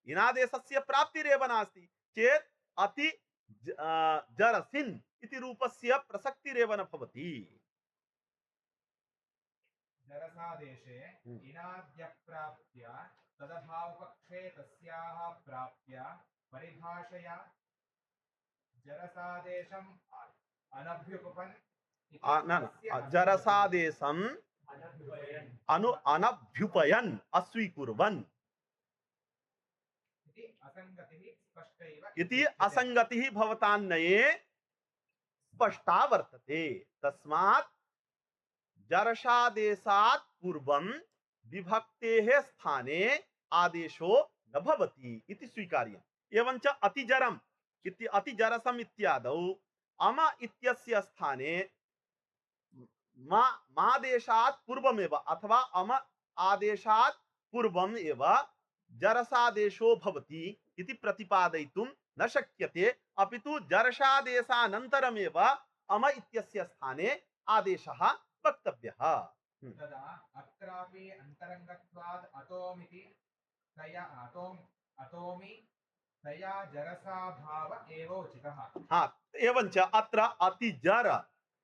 इनादेशस्य प्राप्तिरेव नास्ति चेत् अति जरसिन् इति रूपस्य प्रसक्तिरेव न भवति। जरसादेशे इनाद्यप्राप्त्या तदभावपक्षे तस्याः प्राप्त्या परिभाषया जरसादेशम् अनभ्युपन् जरसादेशम् अनभ्युपयन् अस्वीकुर्वन् इति असंगतिः भवतान्नये स्पष्टा वर्तते। तस्मात् जरसादेशात् पूर्वं विभक्तेः स्थाने आदेशो न भवति इति स्वीकार्यम्। एवं च अतिजरम् इति अतिजरसम् इत्यादौ अम इत्यस्य स्थाने मादेशात् पूर्वमेव अथवा अम आदेशात् पूर्वम् एव जरसादेशो भवति इति प्रतिपादयितुं न शक्यते, अपितु जरसादेशानन्तरमेव अम इत्यस्य स्थाने आदेशः वक्तव्यः। तदा अत्रापि अन्तरङ्गत्वात् अतोमिति अतोमि तया जरसाभाव एव उचितः। एवं च अत्र अतिजर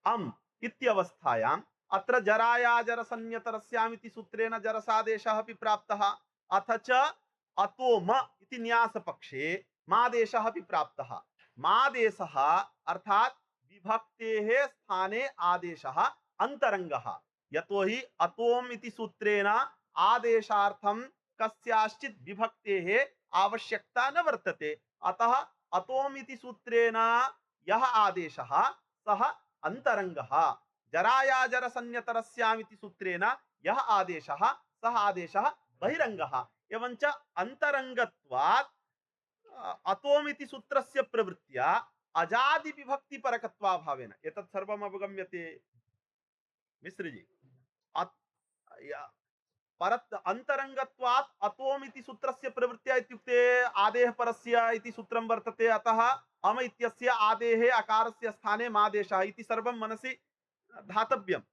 अम् इत्यवस्थायाम् अत्र जराया जरसंज्ञतरस्याम् इति सूत्रेण जरसादेशः अपि प्राप्तः। अथ च अतोम इति न्यासपक्षे मादेशः अपि प्राप्तः। मादेशः अर्थात विभक्तेः स्थाने आदेशः अंतरंगः। यतोहि अतोम इति सूत्रेण आदेशार्थं कस्याश्चित् विभक्तेः आवश्यकता न वर्तते। अतः अतोम इति सूत्रेण यः आदेशः सः अंतरंगः। जरायाजर संयतरस्याम् इति सूत्रेण यः आदेशः सः आदेशः बहिरंगः। एवञ्च अंतरंगत्वात् अतोमिति सूत्रस्य प्रवृत्त्या अजादि विभक्ति परकत्वाभावेन एतत् सर्वम् अवगम्यते मिश्रजी। परत् अंतरंगत्वात् अतोमिति सूत्रस्य प्रवृत्त्या इत्युक्ते आदेः परस्य इति सूत्रं वर्तते। अतः अम इत्यस्य आदेः अकारस्य स्थाने मादेशः इति सर्वं मनसि धातव्यम्।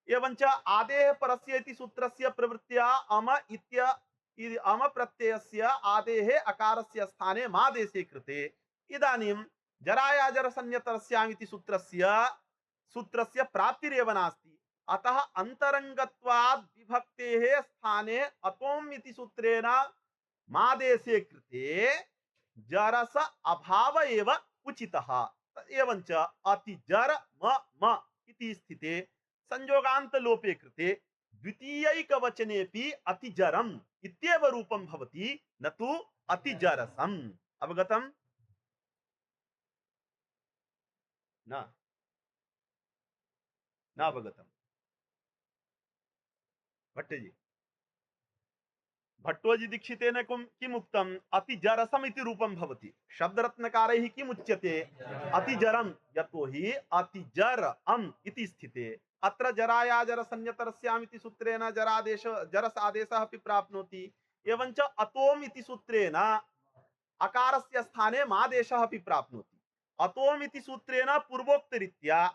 एवञ्च आदेः परस्य इति सूत्रस्य प्रवृत्त्या अम प्रत्ययस्य आदेः अकारस्य स्थाने मादेशे कृते। इदानीं जरायाजर संयतरस्याम् इति सूत्रस्य प्राप्तिरेव नास्ति। अतः अंतरंगत्वात् विभक्तेः स्थाने अतोम इति सूत्रेण मादेशे कृते जरस अभाव एव उचितः। एवञ्च अतिजर म इति स्थिते संयोगान्त लोपे कृते द्वितीयैकवचनेपि अतिजरम् इत्येव रूपं भवति, न तु अतिजरसम्। अवगतम्? न अवगतम् भट्टजी? भट्टोजी दीक्षितेन किम् उक्तम्? अतिजरसम् इति रूपं भवति। शब्दरत्नकारैः किम् उच्यते? अतिजरम्। यतोहि अतिजर अम् इति स्थिते अत्र जरायाजर संयतरस्याम् इति सूत्रेण जरस आदेशः अपि प्राप्नोति। एवञ्च अतोम इति सूत्रेण अकारस्य स्थाने मादेशः अपि प्राप्नोति। अतोम इति सूत्रेण पूर्वोक्तरीत्या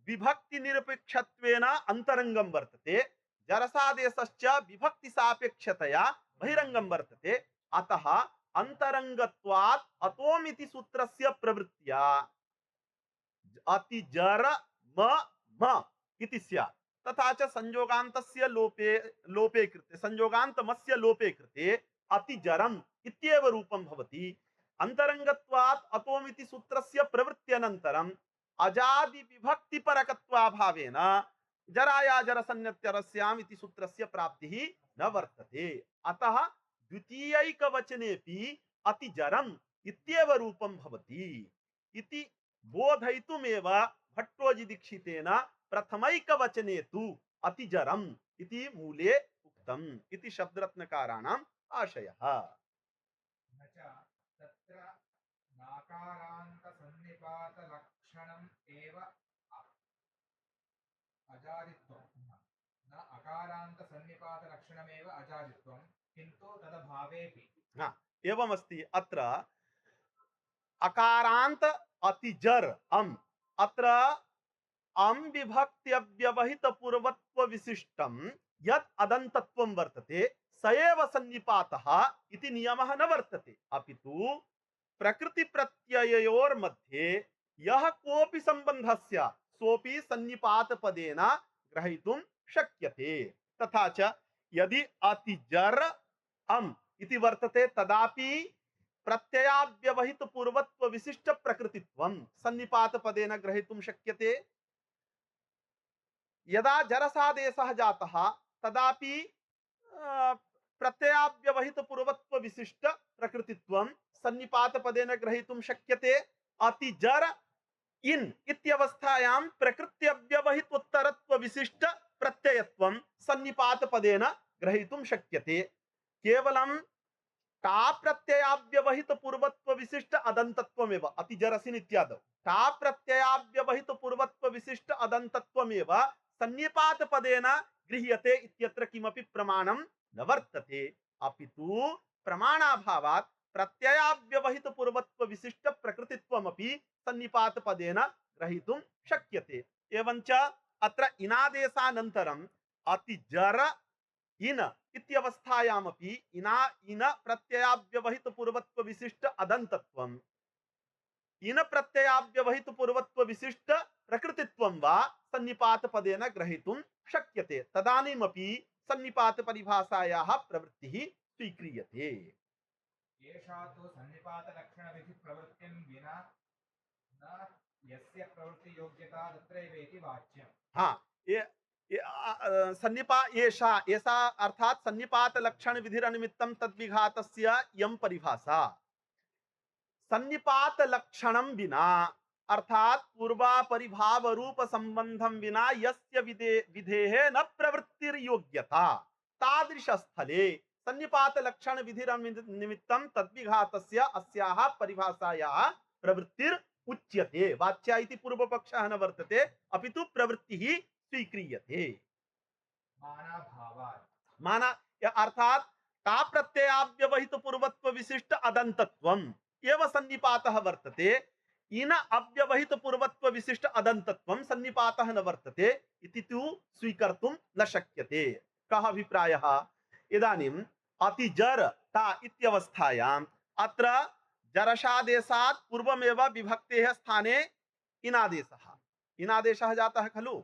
विभक्ति निरपेक्षत्वेन अंतरंगं वर्तते, जरसादेशश्च विभक्ति सापेक्षतया बहिरंगं वर्तते। अतः अंतरंगत्वात् अतोम इति सूत्रस्य प्रवृत्त्या अतिजर म इति स्यात्। तथा च संयोगान्तस्य लोपे कृते संयोगान्तमस्य लोपे कृते अतिजरम् इत्येव रूपं भवति। अंतरंगत्वात् अतोम इति सूत्रस्य प्रवृत्त्यनन्तरम् अजादि विभक्ति परकत्वाभावेन जरायाजर संयतरस्याम् इति सूत्रस्य प्राप्तिः न वर्तते। अतः द्वितीयैकवचनेपि अतिजरम् इत्येव रूपं भवति इति बोधयितुमेव भट्टोजी दीक्षितेन प्रथमैकवचने तु अतिजरम् इति मूले उक्तम् इति शब्दरत्नकाराणाम् आशयः। न च तत्र नाकारान्तसन्निपातलक्षणम् एव अजादित्वं न अकारान्तसन्निपातलक्षणमेव अजादित्वं किन्तु तदभावेऽपि। एवमस्ति। अत्र अकारांत अतिजर अम् अत्र अम् विभक्त्यव्यवहित पूर्वत्व विशिष्टं यत् अदन्तत्वं वर्तते स एव सन्निपातः इति नियमः न वर्तते, अपितु प्रकृति प्रत्यययोर्मध्ये यः कोऽपि सम्बन्धः स्यात् सोऽपि सन्निपात पदेन ग्रहीतुं शक्यते। तथा च यदि अतिजर अम् इति वर्तते तदापि प्रत्ययाव्यवहित पूर्वत्व विशिष्ट प्रकृतित्वं सन्निपात पदेन ग्रहीतुं शक्यते। यदा जरसादेशः जातः तदापि प्रत्ययाव्यवहित पूर्वत्व विशिष्ट प्रकृतित्वं सन्निपात पदेन ग्रहीतुं शक्यते। अतिजर इन इत्यवस्थायां प्रकृत्यव्यवहित उत्तरत्व विशिष्ट प्रत्ययत्वं सन्निपात पदेन ग्रहीतुं शक्यते। केवलं टा प्रत्ययाव्यवहित पूर्वत्व विशिष्ट अदन्तत्वमेव अतिजरसिन इत्यादौ टा प्रत्ययाव्यवहित पूर्वत्व विशिष्ट अदन्तत्वमेव सन्निपात पदेन गृह्यते इत्यत्र किमपि प्रमाणं न वर्तते, अपितु प्रमाणाभावात् प्रत्ययाव्यवहित पूर्वत्व विशिष्ट प्रकृतित्वमपि सन्निपात पदेन ग्रहीतुं शक्यते। एवञ्च अत्र इनादेशानन्तरम् अतिजर इन इत्यवस्थायामपि इन प्रत्ययाव्यवहित पूर्वत्व विशिष्ट अदन्तत्वम् इन प्रत्ययाव्यवहित पूर्वत्व विशिष्ट प्रकृतित्वं वा सन्निपात पदेन ग्रहीतुं शक्यते। तदानीमपि सन्निपात परिभाषायाः प्रवृत्तिः स्वीक्रियते। एषा तु सन्निपातलक्षणविधिप्रवृत्तिं विना न यस्य प्रवृत्तियोग्यता तत्रैवेति वाच्यम्। हाँ, सन्निपा येषा येषा अर्थात सन्निपात लक्षण विधिर निमित्तम तद्विघातस्य यम परिभाषा। सन्निपात लक्षणम बिना अर्थात पूर्वा परिभाव रूप संबंधम बिना यस्य विधेः न प्रवृत्तिर योग्यता तादृश स्थले सन्निपात लक्षण विधिर निमित्तम तद्विघातस्य अस्याः परिभाषायाः प्रवृत्तिर उच्यते। वाच्या इति पूर्व पक्षः न वर्तते अपितु प्रवृत्ति ही स्वीक्रियते। मानाभावात् माना अर्थात ता प्रत्ययाव्यवहित पूर्वत्व विशिष्ट अदंतत्वम एव सन्निपातः वर्तते। इन अव्यवहित पूर्वत्व विशिष्ट अदंतत्वम सन्निपातः न वर्तते इति तु स्वीकर्तुं न शक्यते। कः अभिप्रायः? इदानीम् अतिजरता इत्यवस्थायाम् अत्र जरशादेशात् पूर्वमेव विभक्तेः स्थाने इनादेशः इनादेशः जातः खलु।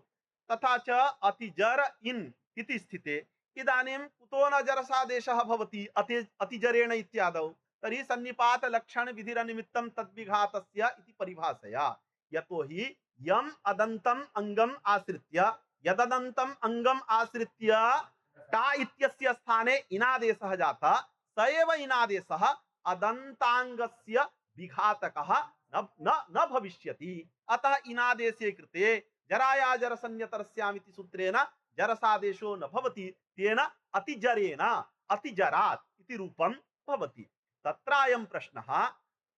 तथा च अतिजर इन इति स्थिते इदानीं कुतो न जरसादेशः भवति अतिजरेण इत्यादौ। तर्हि सन्निपात लक्षण विधिर निमित्तं तद्विघातस्य इति परिभाषया। यतो हि यम अदन्तम अंगम आश्रित्य यददन्तम अंगम आश्रित्य टा इत्यस्य स्थाने इनादेशः जातः स एव इनादेशः अदन्ताङ्गस्य विघातकः न भविष्यति। अतः इनादेशे कृते जराया जरसंज्ञतरस्यामिति सूत्रेण जरसादेशो न भवति। तेन अतिजरेण अतिजरात् इति रूपं भवति। तत्रायं प्रश्नः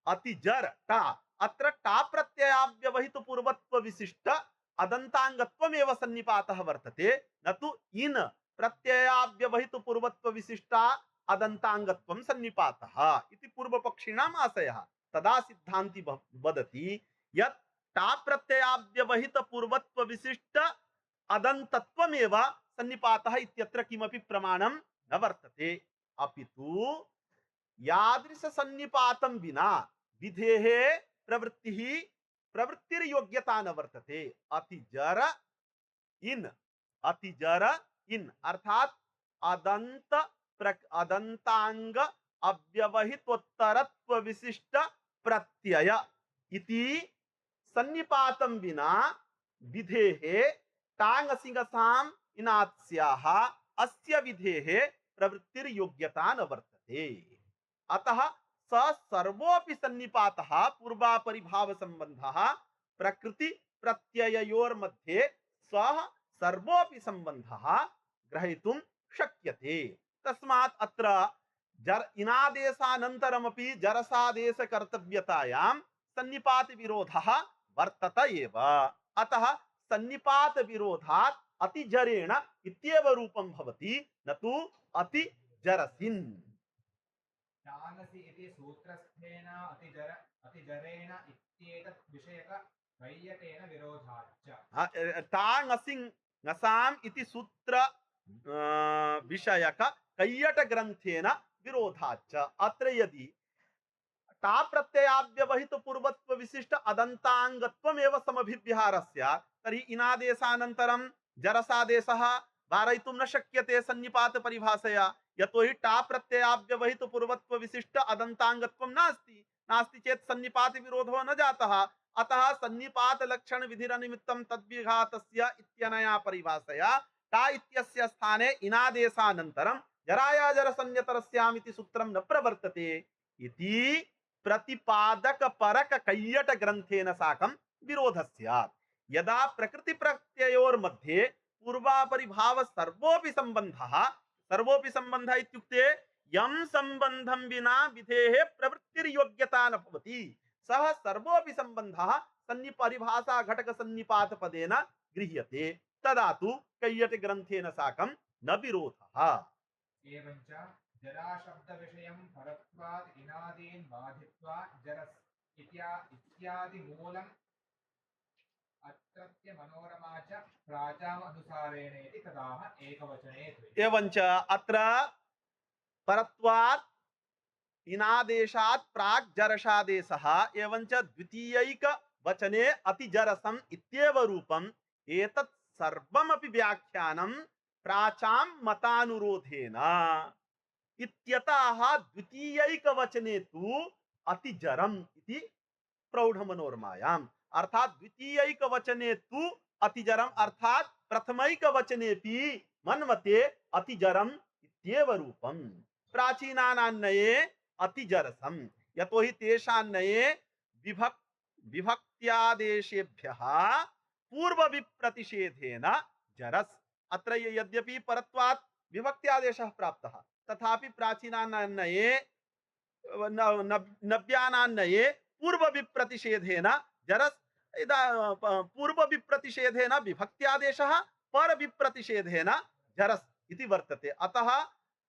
अतिजर टा अत्र टा प्रत्ययाव्यवहित पूर्वत्व विशिष्ट अदन्ताङ्गत्वमेव सन्निपातः वर्तते न तु इन प्रत्ययाव्यवहित पूर्वत्व विशिष्टा अदन्ताङ्गत्वं सन्निपातः इति पूर्वपक्षिणाम् आशयः। तदा सिद्धान्ति वदति यत् टा प्रत्ययाव्यवहित पूर्वत्व विशिष्ट अदन्तत्वमेव सन्निपातः इत्यत्र किमपि प्रमाणं न वर्तते। अपितु यादृश सन्निपातं विना विधेः प्रवृत्तिर योग्यता न वर्तते। अतिजर इन अर्थात अदंतांग अव्यवहितोत्तरत्व विशिष्ट प्रत्यय इति सन्निपातं विना विधेः टांगसिंगसाम इनात्स्याः अस्य विधेः प्रवृत्तिर योग्यता न वर्तते। अतः स सर्वोऽपि सन्निपातः पूर्वापरिभाव संबंधः प्रकृति प्रत्यययोर्मध्ये सः सर्वोऽपि संबंधः ग्रहीतुं शक्यते। तस्मात् अत्र इनादेशानन्तरमपि जरसादेश कर्तव्यतायां सन्निपात विरोधः वर्तत एव। अतः सन्निपात विरोधात् अतिजरेण इत्येव रूपं भवति न तु अतिजरसिन्। टानसि इति सूत्रस्थेन अतिजरेण इत्येतत् विषयक वैयकेन विरोधाच्च। टाङसिङसाम् इति सूत्र विषयक कैयट ग्रंथेन विरोधाच्च। अत्र यदि टा प्रत्ययाव्यवहित पूर्वत्व विशिष्ट अदन्ताङ्गत्वमेव समभिव्यहारस्य तर्हि इनादेशानन्तरं जरसादेशः वारयितुं न शक्यते सन्निपात परिभाषया। यतो हि टा प्रत्ययाव्यवहित पूर्वत्व विशिष्ट अदन्ताङ्गत्वं नास्ति चेत् सन्निपात विरोधो न जातः। अतः सन्निपात लक्षण विधिर निमित्तं तद्विघातस्य इत्यनया परिभाषया टा इत्यस्य स्थाने इनादेशानन्तरं जराया जरसंज्ञतरस्याम् इति सूत्रं न प्रवर्तते इति प्रतिपादक परक कैयट ग्रंथेन साकं विरोधः स्यात्। यदा प्रकृति प्रत्ययोर्मध्ये पूर्वापरिभाव सर्वोऽपि संबंधः इत्युक्ते यं संबंधं विना विधेः प्रवृत्तिर्योग्यता न भवति सः सर्वोऽपि संबंधः सन्निपरिभाषा घटक सन्निपात पदेन गृह्यते। तदा तु कैयट ग्रंथेन साकं न विरोधः। एवञ्च जराशब्द विषयं परत्वात् इनादीन् बाधित्वा जरस् इत्यादि मूलम् अत्रत्य मनोरमा च प्राचाम् अनुसारेणेति तदाह एकवचने द्वे। एवञ्च अत्र परत्वात् इनादेशात् प्राक् जरशादेशः एवञ्च द्वितीयैक वचने अतिजरसम् इत्येव रूपम् एतत् सर्वमपि व्याख्यानं प्राचां मतानुरोधेन इत्यतः द्वितीयैकवचने तु अतिजरम इति प्रौढ़मनोरमायाम, अर्थात द्वितीयैकवचने तु अतिजरम, अर्थात प्रथमैकवचनेपि मन्वते अतिजरम इत्येव रूपम। प्राचीनानान्नये अतिजरसम, यतो हि तेषान्नये विभक्त्यादेशेभ्यः पूर्वविप्रतिषेधेन जरस। अत्र यद्यपि परत्वात् विभक्त्यादेशः प्राप्तः, तथापि प्राचीनानान्नये नव्यानान्नये पूर्व विप्रतिषेधेन जरस, पूर्व विप्रतिषेधेन विभक्त्यादेशः, पर विप्रतिषेधेन जरस इति वर्तते। अतः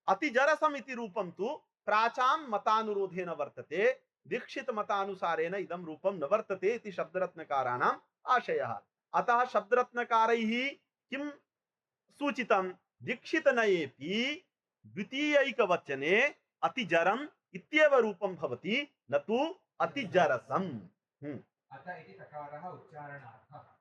अतिजरसम इति रूपं तु प्राचां मतानुरोधेन वर्तते, दीक्षित मतानुसारेण इदं रूपं न वर्तते इति शब्दरत्नकाराणाम् आशयः। अतः शब्दरत्नकारैः किं सूचितं, दीक्षितनयेपि द्वितीयैकवचने अतिजरम् इत्येव रूपं भवति, न तु अतिजरसम्। अत इति तकारः उच्चारणार्थः।